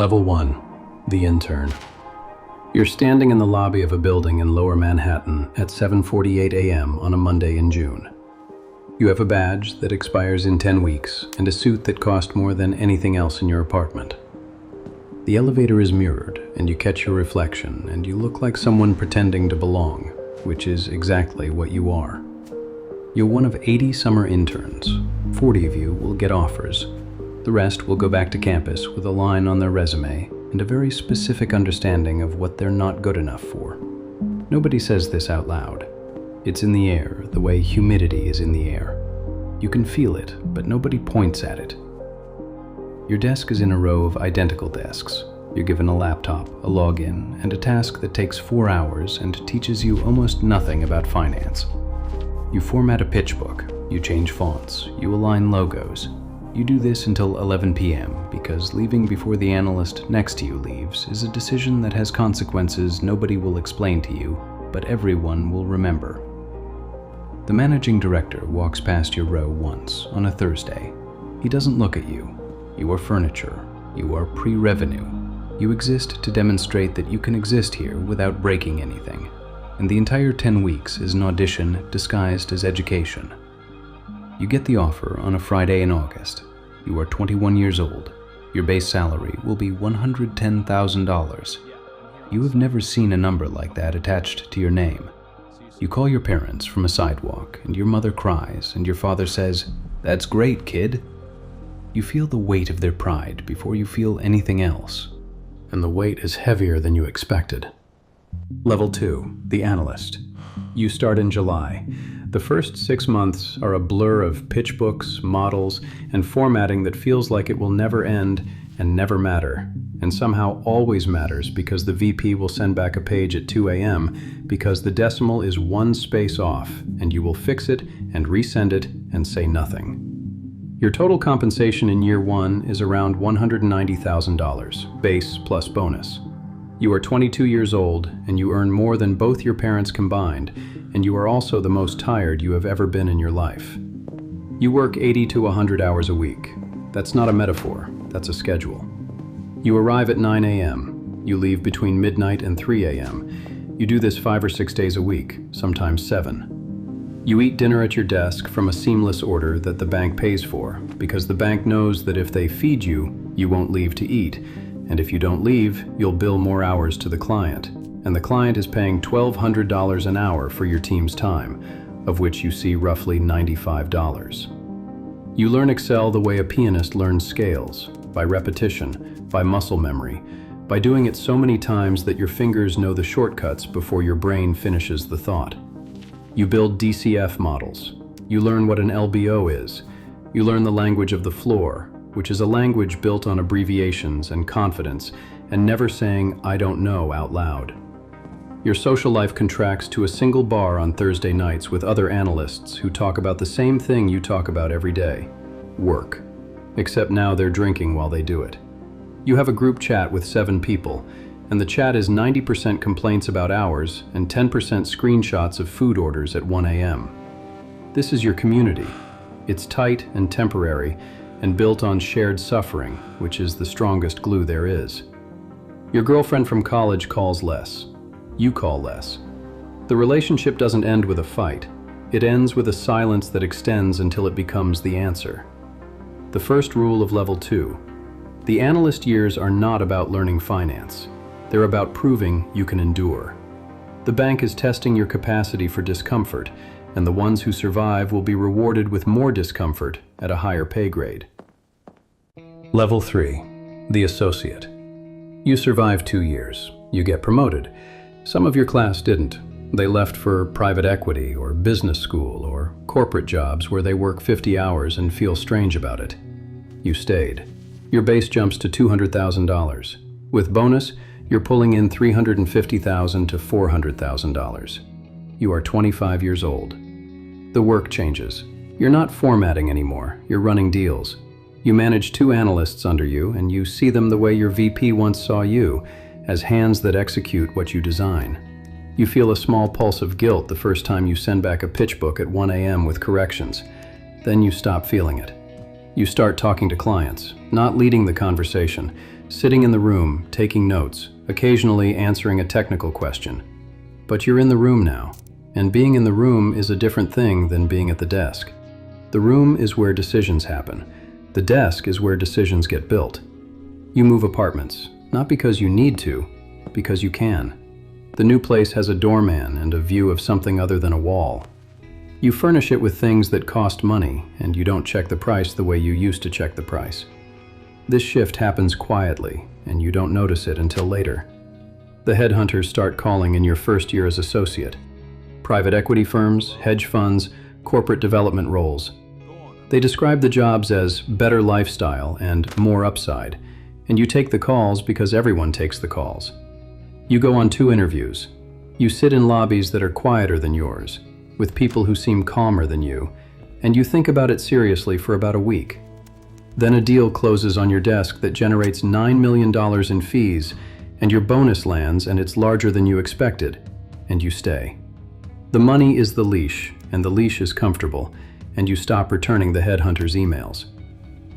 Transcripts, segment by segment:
Level 1. The intern. You're standing in the lobby of a building in Lower Manhattan at 7:48 a.m. on a Monday in June. You have a badge that expires in 10 weeks and a suit that cost more than anything else in your apartment. The elevator is mirrored and you catch your reflection and you look like someone pretending to belong, which is exactly what you are. You're one of 80 summer interns. 40 of you will get offers. The rest will go back to campus with a line on their resume and a very specific understanding of what they're not good enough for. Nobody says this out loud. It's in the air, the way humidity is in the air. You can feel it, but nobody points at it. Your desk is in a row of identical desks. You're given a laptop, a login, and a task that takes 4 hours and teaches you almost nothing about finance. You format a pitch book, you change fonts, you align logos. You do this until 11 p.m. because leaving before the analyst next to you leaves is a decision that has consequences nobody will explain to you, but everyone will remember. The managing director walks past your row once on a Thursday. He doesn't look at you. You are furniture. You are pre-revenue. You exist to demonstrate that you can exist here without breaking anything. And the entire 10 weeks is an audition disguised as education. You get the offer on a Friday in August. You are 21 years old. Your base salary will be $110,000. You have never seen a number like that attached to your name. You call your parents from a sidewalk, and your mother cries, and your father says, "That's great, kid." You feel the weight of their pride before you feel anything else. And the weight is heavier than you expected. Level 2. The analyst. You start in July. The first 6 months are a blur of pitch books, models, and formatting that feels like it will never end and never matter, and somehow always matters because the VP will send back a page at 2 a.m. because the decimal is 1 space off, and you will fix it and resend it and say nothing. Your total compensation in year 1 is around $190,000, base plus bonus. You are 22 years old, and you earn more than both your parents combined, and you are also the most tired you have ever been in your life. You work 80 to 100 hours a week. That's not a metaphor, that's a schedule. You arrive at 9 a.m. You leave between midnight and 3 a.m. You do this 5 or 6 days a week, sometimes 7. You eat dinner at your desk from a seamless order that the bank pays for, because the bank knows that if they feed you, you won't leave to eat. And if you don't leave, you'll bill more hours to the client. And the client is paying $1,200 an hour for your team's time, of which you see roughly $95. You learn Excel the way a pianist learns scales, by repetition, by muscle memory, by doing it so many times that your fingers know the shortcuts before your brain finishes the thought. You build DCF models. You learn what an LBO is. You learn the language of the floor, which is a language built on abbreviations and confidence, and never saying "I don't know" out loud. Your social life contracts to a single bar on Thursday nights with other analysts who talk about the same thing you talk about every day: work. Except now they're drinking while they do it. You have a group chat with 7 people, and the chat is 90% complaints about hours and 10% screenshots of food orders at 1 a.m. This is your community. It's tight and temporary, and built on shared suffering, which is the strongest glue there is. Your girlfriend from college calls less. You call less. The relationship doesn't end with a fight. It ends with a silence that extends until it becomes the answer. The first rule of Level 2. The analyst years are not about learning finance. They're about proving you can endure. The bank is testing your capacity for discomfort, and the ones who survive will be rewarded with more discomfort at a higher pay grade. Level 3. The associate. You survive 2 years. You get promoted. Some of your class didn't. They left for private equity or business school or corporate jobs where they work 50 hours and feel strange about it. You stayed. Your base jumps to $200,000. With bonus, you're pulling in $350,000 to $400,000. You are 25 years old. The work changes. You're not formatting anymore, you're running deals. You manage 2 analysts under you, and you see them the way your VP once saw you, as hands that execute what you design. You feel a small pulse of guilt the first time you send back a pitch book at 1 a.m. with corrections. Then you stop feeling it. You start talking to clients, not leading the conversation, sitting in the room, taking notes, occasionally answering a technical question. But you're in the room now, and being in the room is a different thing than being at the desk. The room is where decisions happen. The desk is where decisions get built. You move apartments, not because you need to, because you can. The new place has a doorman and a view of something other than a wall. You furnish it with things that cost money, and you don't check the price the way you used to check the price. This shift happens quietly, and you don't notice it until later. The headhunters start calling in your first year as associate. Private equity firms, hedge funds, corporate development roles. They describe the jobs as better lifestyle and more upside, and you take the calls because everyone takes the calls. You go on 2 interviews. You sit in lobbies that are quieter than yours, with people who seem calmer than you, and you think about it seriously for about a week. Then a deal closes on your desk that generates $9 million in fees, and your bonus lands and it's larger than you expected, and you stay. The money is the leash, and the leash is comfortable, and you stop returning the headhunter's emails.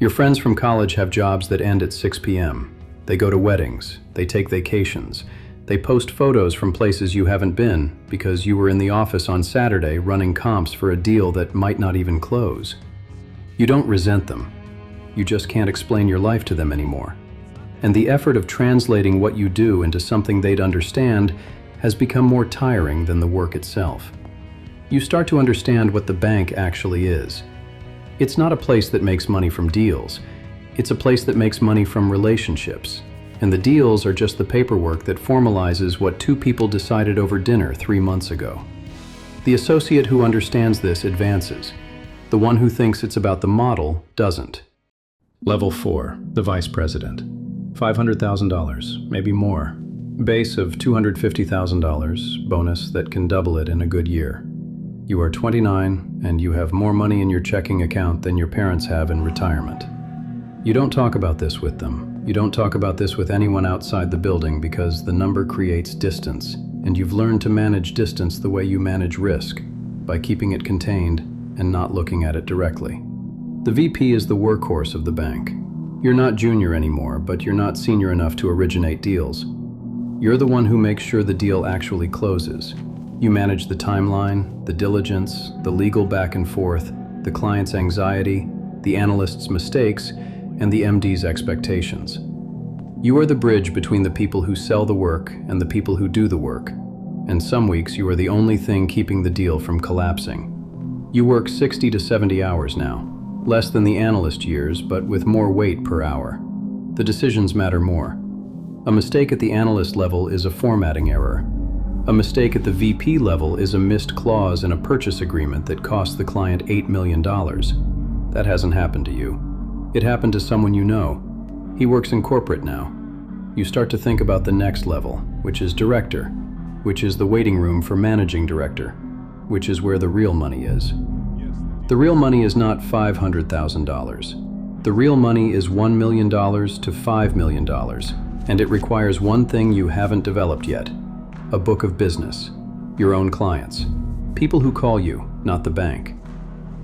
Your friends from college have jobs that end at 6 p.m. They go to weddings, they take vacations, they post photos from places you haven't been because you were in the office on Saturday running comps for a deal that might not even close. You don't resent them. You just can't explain your life to them anymore. And the effort of translating what you do into something they'd understand has become more tiring than the work itself. You start to understand what the bank actually is. It's not a place that makes money from deals. It's a place that makes money from relationships. And the deals are just the paperwork that formalizes what 2 people decided over dinner 3 months ago. The associate who understands this advances. The one who thinks it's about the model doesn't. Level 4, the vice president. $500,000, maybe more. Base of $250,000, bonus that can double it in a good year. You are 29 and you have more money in your checking account than your parents have in retirement. You don't talk about this with them. You don't talk about this with anyone outside the building because the number creates distance, and you've learned to manage distance the way you manage risk, by keeping it contained and not looking at it directly. The VP is the workhorse of the bank. You're not junior anymore, but you're not senior enough to originate deals. You're the one who makes sure the deal actually closes. You manage the timeline, the diligence, the legal back and forth, the client's anxiety, the analyst's mistakes, and the MD's expectations. You are the bridge between the people who sell the work and the people who do the work. And some weeks you are the only thing keeping the deal from collapsing. You work 60 to 70 hours now. Less than the analyst years, but with more weight per hour. The decisions matter more. A mistake at the analyst level is a formatting error. A mistake at the VP level is a missed clause in a purchase agreement that cost the client $8 million. That hasn't happened to you. It happened to someone you know. He works in corporate now. You start to think about the next level, which is director, which is the waiting room for managing director, which is where the real money is. The real money is not $500,000. The real money is $1 million to $5 million, and it requires one thing you haven't developed yet: a book of business, your own clients, people who call you, not the bank.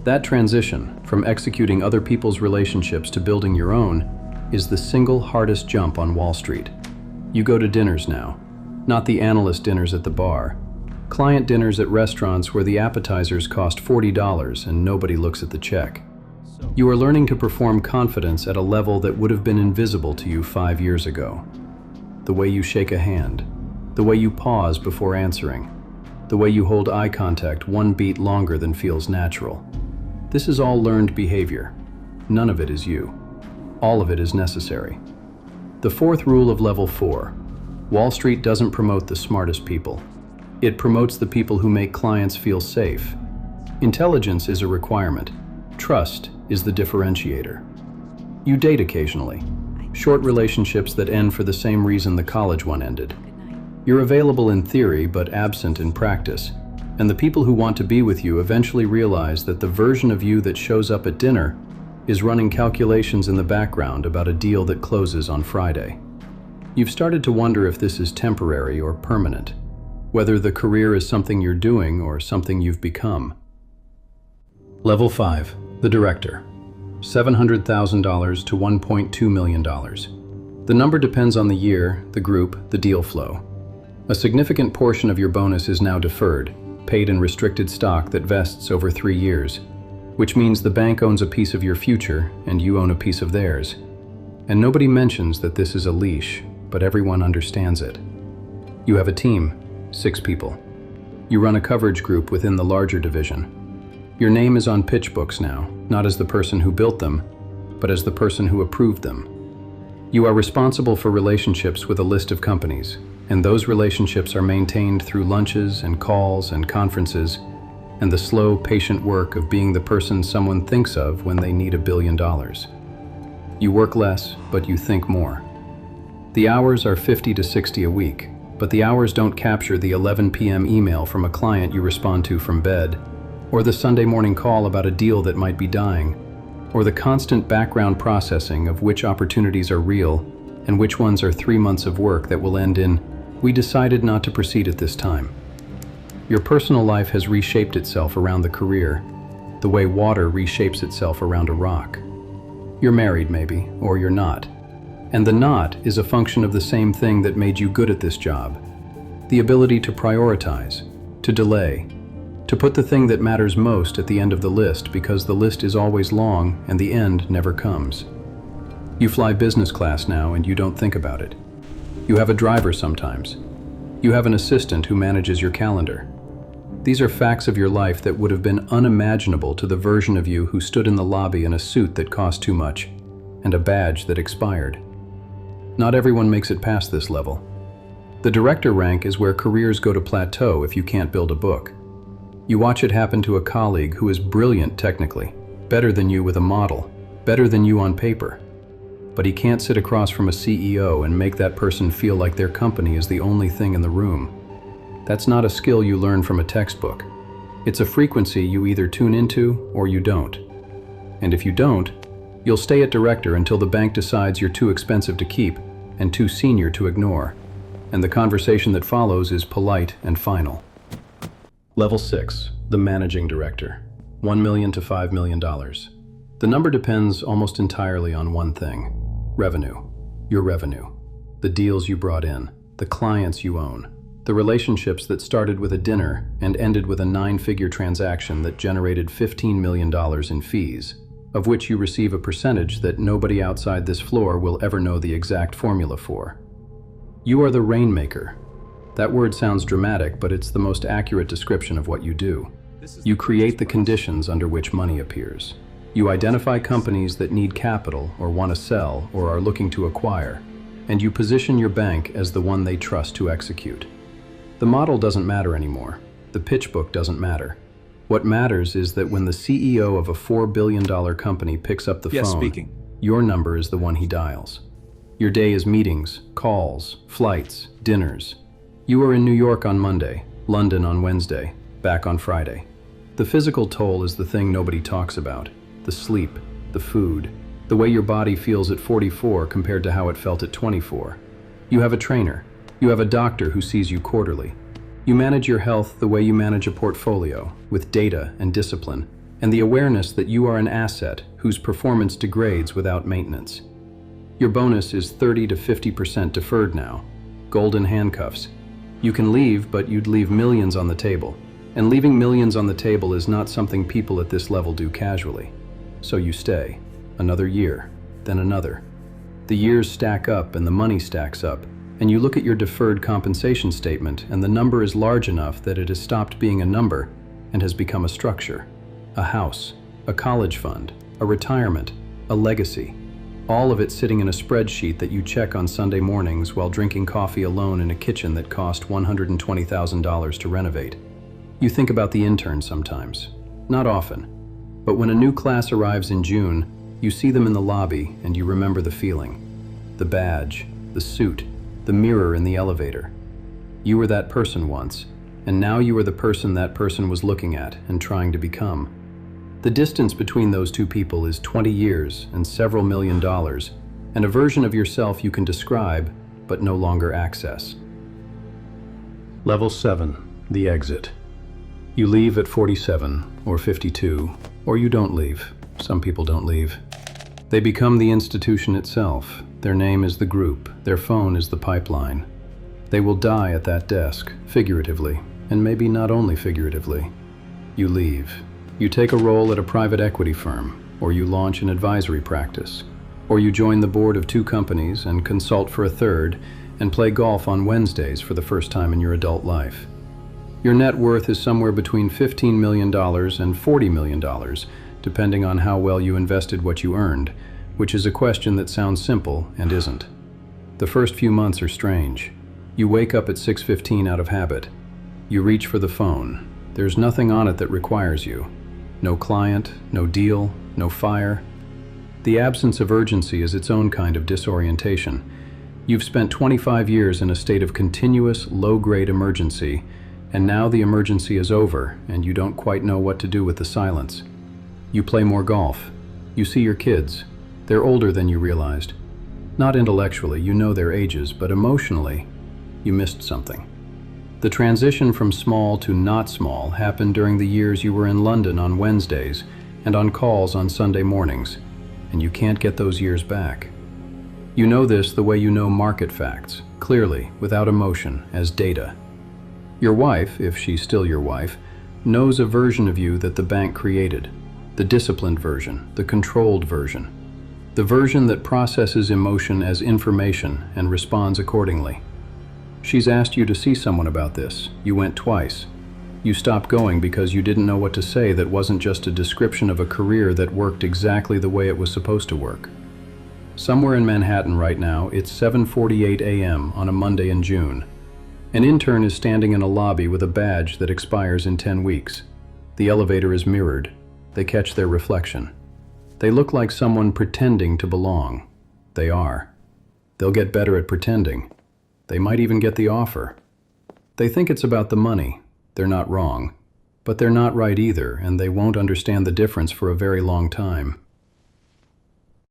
That transition from executing other people's relationships to building your own is the single hardest jump on Wall Street. You go to dinners now, not the analyst dinners at the bar. Client dinners at restaurants where the appetizers cost $40 and nobody looks at the check. You are learning to perform confidence at a level that would have been invisible to you 5 years ago. The way you shake a hand, the way you pause before answering, the way you hold eye contact 1 beat longer than feels natural. This is all learned behavior. None of it is you. All of it is necessary. The 4th rule of Level 4: Wall Street doesn't promote the smartest people. It promotes the people who make clients feel safe. Intelligence is a requirement. Trust is the differentiator. You date occasionally. Short relationships that end for the same reason the college one ended. You're available in theory but absent in practice. And the people who want to be with you eventually realize that the version of you that shows up at dinner is running calculations in the background about a deal that closes on Friday. You've started to wonder if this is temporary or permanent, whether the career is something you're doing or something you've become. Level 5, the director. $700,000 to $1.2 million. The number depends on the year, the group, the deal flow. A significant portion of your bonus is now deferred, paid in restricted stock that vests over 3 years, which means the bank owns a piece of your future and you own a piece of theirs. And nobody mentions that this is a leash, but everyone understands it. You have a team, 6 people. You run a coverage group within the larger division. Your name is on pitch books now, not as the person who built them, but as the person who approved them. You are responsible for relationships with a list of companies, and those relationships are maintained through lunches and calls and conferences, and the slow, patient work of being the person someone thinks of when they need $1 billion. You work less, but you think more. The hours are 50 to 60 a week, but the hours don't capture the 11 p.m. email from a client you respond to from bed, or the Sunday morning call about a deal that might be dying, or the constant background processing of which opportunities are real and which ones are 3 months of work that will end in, "We decided not to proceed at this time." Your personal life has reshaped itself around the career, the way water reshapes itself around a rock. You're married maybe, or you're not. And the not is a function of the same thing that made you good at this job. The ability to prioritize, to delay, to put the thing that matters most at the end of the list because the list is always long and the end never comes. You fly business class now and you don't think about it. You have a driver sometimes. You have an assistant who manages your calendar. These are facts of your life that would have been unimaginable to the version of you who stood in the lobby in a suit that cost too much and a badge that expired. Not everyone makes it past this level. The director rank is where careers go to plateau if you can't build a book. You watch it happen to a colleague who is brilliant technically, better than you with a model, better than you on paper. But he can't sit across from a CEO and make that person feel like their company is the only thing in the room. That's not a skill you learn from a textbook. It's a frequency you either tune into or you don't. And if you don't, you'll stay at director until the bank decides you're too expensive to keep and too senior to ignore. And the conversation that follows is polite and final. Level 6, the managing director, $1 million to $5 million. The number depends almost entirely on one thing: revenue. Your revenue. The deals you brought in, the clients you own, the relationships that started with a dinner and ended with a 9-figure transaction that generated $15 million in fees, of which you receive a percentage that nobody outside this floor will ever know the exact formula for. You are the rainmaker. That word sounds dramatic, but it's the most accurate description of what you do. You create the conditions under which money appears. You identify companies that need capital or want to sell or are looking to acquire, and you position your bank as the one they trust to execute. The model doesn't matter anymore. The pitch book doesn't matter. What matters is that when the CEO of a $4 billion company picks up the phone, your number is the one he dials. Your day is meetings, calls, flights, dinners. You are in New York on Monday, London on Wednesday, back on Friday. The physical toll is the thing nobody talks about. The sleep, the food, the way your body feels at 44 compared to how it felt at 24. You have a trainer. You have a doctor who sees you quarterly. You manage your health the way you manage a portfolio, with data and discipline, and the awareness that you are an asset whose performance degrades without maintenance. Your bonus is 30 to 50% deferred now. Golden handcuffs. You can leave, but you'd leave millions on the table. And leaving millions on the table is not something people at this level do casually. So you stay. Another year, then another. The years stack up and the money stacks up, and you look at your deferred compensation statement and the number is large enough that it has stopped being a number and has become a structure. A house, a college fund, a retirement, a legacy. All of it sitting in a spreadsheet that you check on Sunday mornings while drinking coffee alone in a kitchen that cost $120,000 to renovate. You think about the intern sometimes. Not often. But when a new class arrives in June, you see them in the lobby and you remember the feeling. The badge, the suit, the mirror in the elevator. You were that person once, and now you are the person that person was looking at and trying to become. The distance between those two people is 20 years and several $1 million, and a version of yourself you can describe, but no longer access. Level 7, the exit. You leave at 47 or 52, or you don't leave. Some people don't leave. They become the institution itself, Their name is the group, their phone is the pipeline. They will die at that desk, figuratively, and maybe not only figuratively. You leave. You take a role at a private equity firm, or you launch an advisory practice, or you join the board of 2 companies and consult for a third, and play golf on Wednesdays for the first time in your adult life. Your net worth is somewhere between $15 million and $40 million, depending on how well you invested what you earned, which is a question that sounds simple and isn't. The first few months are strange. You wake up at 6:15 out of habit. You reach for the phone. There's nothing on it that requires you. No client, no deal, no fire. The absence of urgency is its own kind of disorientation. You've spent 25 years in a state of continuous, low-grade emergency, and now the emergency is over, and you don't quite know what to do with the silence. You play more golf. You see your kids. They're older than you realized. Not intellectually, you know their ages, but emotionally, you missed something. The transition from small to not small happened during the years you were in London on Wednesdays and on calls on Sunday mornings, and you can't get those years back. You know this the way you know market facts, clearly, without emotion, as data. Your wife, if she's still your wife, knows a version of you that the bank created, the disciplined version, the controlled version, the version that processes emotion as information and responds accordingly. She's asked you to see someone about this. You went twice. You stopped going because you didn't know what to say that wasn't just a description of a career that worked exactly the way it was supposed to work. Somewhere in Manhattan right now, it's 7:48 a.m. on a Monday in June. An intern is standing in a lobby with a badge that expires in 10 weeks. The elevator is mirrored. They catch their reflection. They look like someone pretending to belong. They are. They'll get better at pretending. They might even get the offer. They think it's about the money. They're not wrong. But they're not right either, and they won't understand the difference for a very long time.